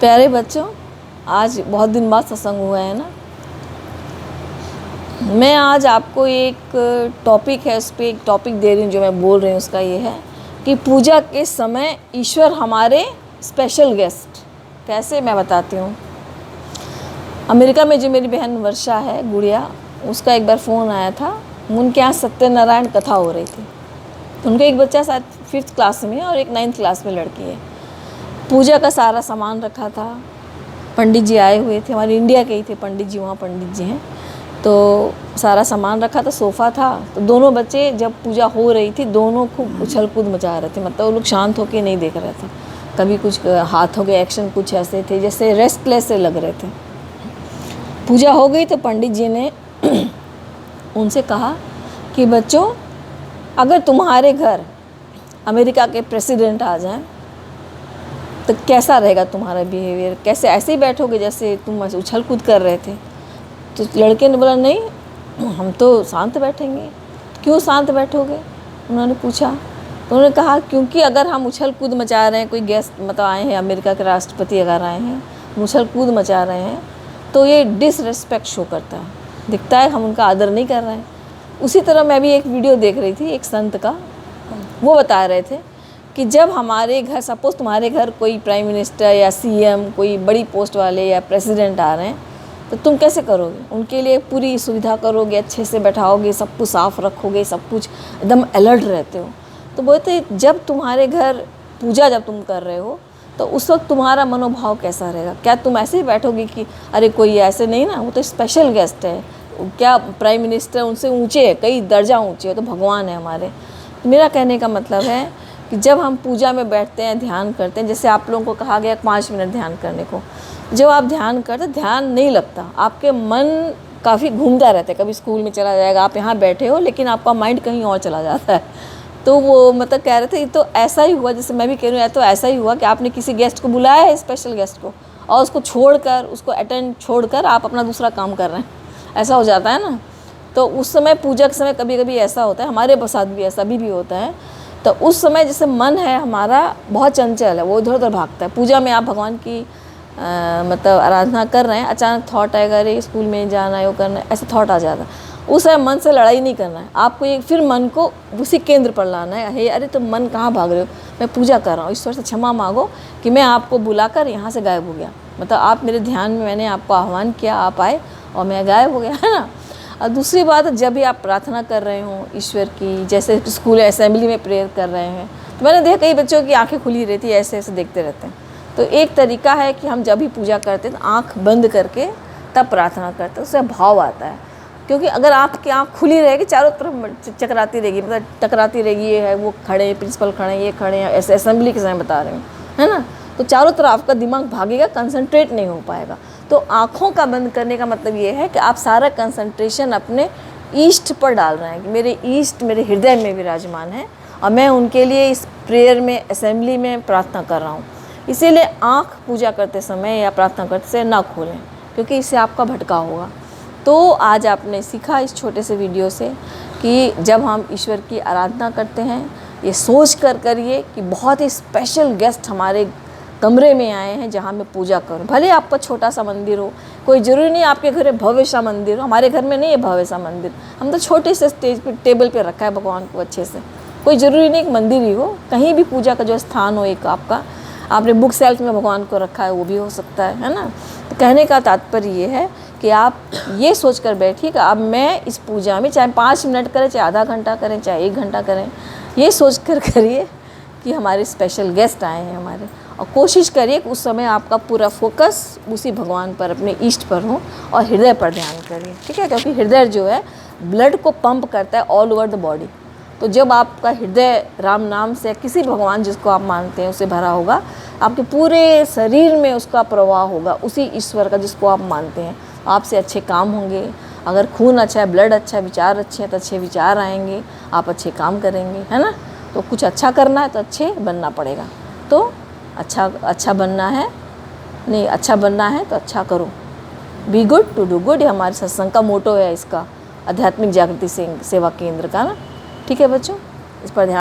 प्यारे बच्चों, आज बहुत दिन बाद सत्संग हुआ है ना। मैं आज आपको एक टॉपिक है, उस पर एक टॉपिक दे रही हूँ। जो मैं बोल रही हूँ उसका ये है कि पूजा के समय ईश्वर हमारे स्पेशल गेस्ट। कैसे, मैं बताती हूँ। अमेरिका में जो मेरी बहन वर्षा है, गुड़िया, उसका एक बार फ़ोन आया था। उनके यहाँ सत्यनारायण कथा हो रही थी। तो उनका एक बच्चा शायद 5th क्लास में है और एक 9th क्लास में लड़की है। पूजा का सारा सामान रखा था। पंडित जी आए हुए थे, हमारे इंडिया के ही थे पंडित जी, वहाँ पंडित जी हैं। तो सारा सामान रखा था, सोफ़ा था। तो दोनों बच्चे, जब पूजा हो रही थी, दोनों खूब उछल कूद मचा रहे थे। मतलब वो लोग शांत होकर नहीं देख रहे थे। कभी कुछ हाथों के एक्शन कुछ ऐसे थे जैसे रेस्टलेस से लग रहे थे। पूजा हो गई तो पंडित जी ने उनसे कहा कि बच्चों, अगर तुम्हारे घर अमेरिका के प्रेसिडेंट आ जाएं तो कैसा रहेगा तुम्हारा बिहेवियर? कैसे ऐसे ही बैठोगे जैसे तुम उछल कूद कर रहे थे? तो लड़के ने बोला, नहीं, हम तो शांत बैठेंगे। क्यों शांत बैठोगे? उन्होंने पूछा। तो उन्होंने कहा, क्योंकि अगर हम उछल कूद मचा रहे हैं, कोई गेस्ट मतलब आए हैं, अमेरिका के राष्ट्रपति अगर आए हैं, उछल कूद मचा रहे हैं, तो ये डिसरिस्पेक्ट शो करता है, दिखता है हम उनका आदर नहीं कर रहे हैं। उसी तरह मैं भी एक वीडियो देख रही थी एक संत का। वो बता रहे थे कि जब हमारे घर, सपोज़ तुम्हारे घर कोई प्राइम मिनिस्टर या सीएम, कोई बड़ी पोस्ट वाले या प्रेसिडेंट आ रहे हैं, तो तुम कैसे करोगे? उनके लिए पूरी सुविधा करोगे, अच्छे से बैठाओगे, सब कुछ साफ़ रखोगे, सब कुछ एकदम अलर्ट रहते हो। तो बोलते जब तुम्हारे घर पूजा जब तुम कर रहे हो तो उस वक्त तुम्हारा मनोभाव कैसा रहेगा? क्या तुम ऐसे ही बैठोगे कि अरे कोई ऐसे नहीं ना, वो तो स्पेशल गेस्ट है, क्या प्राइम मिनिस्टर उनसे ऊँचे है, कई दर्जा ऊँचे है, तो भगवान है हमारे। तो मेरा कहने का मतलब है कि जब हम पूजा में बैठते हैं, ध्यान करते हैं, जैसे आप लोगों को कहा गया 5 मिनट ध्यान करने को, जब आप ध्यान करते, ध्यान नहीं लगता, आपके मन काफ़ी घूमता रहता है। कभी स्कूल में चला जाएगा, आप यहाँ बैठे हो लेकिन आपका माइंड कहीं और चला जाता है। तो वो मतलब कह रहे थे, ये तो ऐसा ही हुआ, जैसे मैं भी कह रही हूँ, तो ऐसा ही हुआ कि आपने किसी गेस्ट को बुलाया है, स्पेशल गेस्ट को, और उसको छोड़कर, उसको अटेंड छोड़कर आप अपना दूसरा काम कर रहे हैं। ऐसा हो जाता है ना। तो उस समय, पूजा के समय कभी कभी ऐसा होता है, हमारे साथ भी ऐसा भी होता है। तो उस समय जैसे मन है हमारा बहुत चंचल है, वो इधर उधर भागता है। पूजा में आप भगवान की मतलब आराधना कर रहे हैं, अचानक थॉट आएगा, अरे स्कूल में जाना है, वो करना है, ऐसा थॉट आ जाता है। उस समय मन से लड़ाई नहीं करना है आपको, ये फिर मन को उसी केंद्र पर लाना है। हे अरे तुम मन कहाँ भाग रहे हो, मैं पूजा कर रहा हूँ, ईश्वर से क्षमा मांगो कि मैं आपको बुलाकर यहाँ से गायब हो गया। मतलब आप मेरे ध्यान में, मैंने आपको आह्वान किया, आप आए और मैं गायब हो गया, है ना। और दूसरी बात, जब भी आप प्रार्थना कर रहे हो ईश्वर की, जैसे स्कूल असेंबली में प्रेयर कर रहे हैं, तो मैंने देखा कई बच्चों की आंखें खुली रहती है, ऐसे ऐसे देखते रहते हैं। तो एक तरीका है कि हम जब भी पूजा करते हैं तो आँख बंद करके तब प्रार्थना करते हैं, उससे भाव आता है। क्योंकि अगर आपकी आँख खुली रहेगी, चारों तरफ चकराती रहेगी, मतलब टकराती रहेगी, ये है वो खड़े, प्रिंसिपल खड़े, ये खड़े हैं, ऐसे असेंबली के समय बता रहे हूँ, है ना। तो चारों तरफ आपका दिमाग भागेगा, कंसंट्रेट नहीं हो पाएगा। तो आँखों का बंद करने का मतलब ये है कि आप सारा कंसंट्रेशन अपने ईष्ट पर डाल रहे हैं कि मेरे ईष्ट मेरे हृदय में विराजमान है और मैं उनके लिए इस प्रेयर में, असेंबली में प्रार्थना कर रहा हूँ। इसीलिए आँख पूजा करते समय या प्रार्थना करते समय ना खोलें, क्योंकि इससे आपका भटकाव होगा। तो आज आपने सीखा इस छोटे से वीडियो से कि जब हम ईश्वर की आराधना करते हैं, ये सोच कर करिए कि बहुत ही स्पेशल गेस्ट हमारे कमरे में आए हैं जहाँ मैं पूजा करूँ। भले आपका छोटा सा मंदिर हो, कोई ज़रूरी नहीं आपके घर में भव्य सा मंदिर हो। हमारे घर में नहीं है भव्य सा मंदिर, हम तो छोटे से स्टेज पे, टेबल पे रखा है भगवान को अच्छे से। कोई ज़रूरी नहीं एक मंदिर ही हो, कहीं भी पूजा का जो स्थान हो, एक आपका, आपने बुक सेल्फ में भगवान को रखा है, वो भी हो सकता है ना। तो कहने का तात्पर्य ये है कि आप ये सोच कर बैठिए कि अब मैं इस पूजा में, चाहे 5 मिनट करें, चाहे आधा घंटा करें, चाहे 1 घंटा करें, ये सोच कर करिए कि हमारे स्पेशल गेस्ट आए हैं हमारे। और कोशिश करिए कि उस समय आपका पूरा फोकस उसी भगवान पर, अपने ईष्ट पर हो, और हृदय पर ध्यान करिए, ठीक है। क्योंकि हृदय जो है ब्लड को पंप करता है ऑल ओवर द बॉडी। तो जब आपका हृदय राम नाम से, किसी भगवान जिसको आप मानते हैं उससे भरा होगा, आपके पूरे शरीर में उसका प्रवाह होगा, उसी ईश्वर का जिसको आप मानते हैं। आपसे अच्छे काम होंगे, अगर खून अच्छा है, ब्लड अच्छा है, विचार अच्छे हैं तो अच्छे विचार आएंगे, आप अच्छे काम करेंगे, है ना। तो कुछ अच्छा करना है तो अच्छे बनना पड़ेगा। तो अच्छा बनना है, नहीं अच्छा बनना है तो अच्छा करो। Be good to do good, ये हमारे सत्संग का मोटो है, इसका आध्यात्मिक जागृति सेवा केंद्र का ना। ठीक है बच्चों, इस पर ध्यान